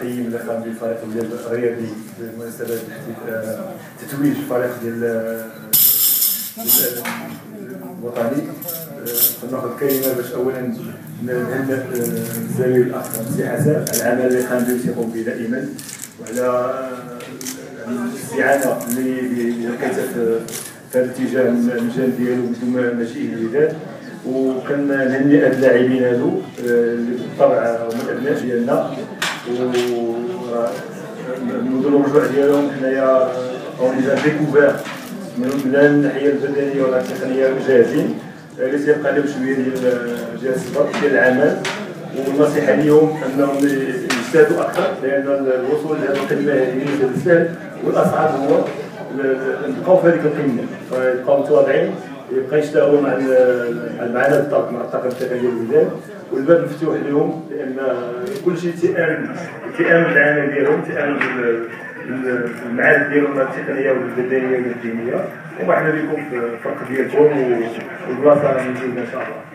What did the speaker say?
كنحيي من قام به الفريق ديال الرياضي بمناسبه تتويج الفريق ديال الوطني. فناخذ كلمه باش اولا نهنئ الزميل الاخ سي حسن العمل اللي قام به وتيقوم به دائما، وعلى الاستعانه اللي لقيتها في هذا الاتجاه من الجانب ديالو بدون مجيء الوداد. وكنهنئ هاد اللاعبين هادو اللي بالطبع هما الابناء ديالنا، ونقولوا الرجوع ديالهم حنايا اون ديجا ديكوفير لا من الناحيه البدنيه ولا التقنيه جاهزين، اللي تيبقى لهم شويه ديال الصبر ديال العمل. والنصيحه لهم انهم يجتهدوا اكثر، لان الوصول لهذه القمه هذه ليس سهل، والاصعب هو نبقاو في هذيك القمه، فيبقاو متواضعين، يبقى يشتغلوا معنا بالضبط مع الطاقم التقني ديال الوداد، والباب مفتوح لهم، لان كل شيء تيامن بالعمل ديالهم، تيامن بالمعارف ديالهم التقنيه والبدنيه والدينيه. ومرحبا بكم في الفرق ديالكم والبلاصه موجوده ان شاء الله.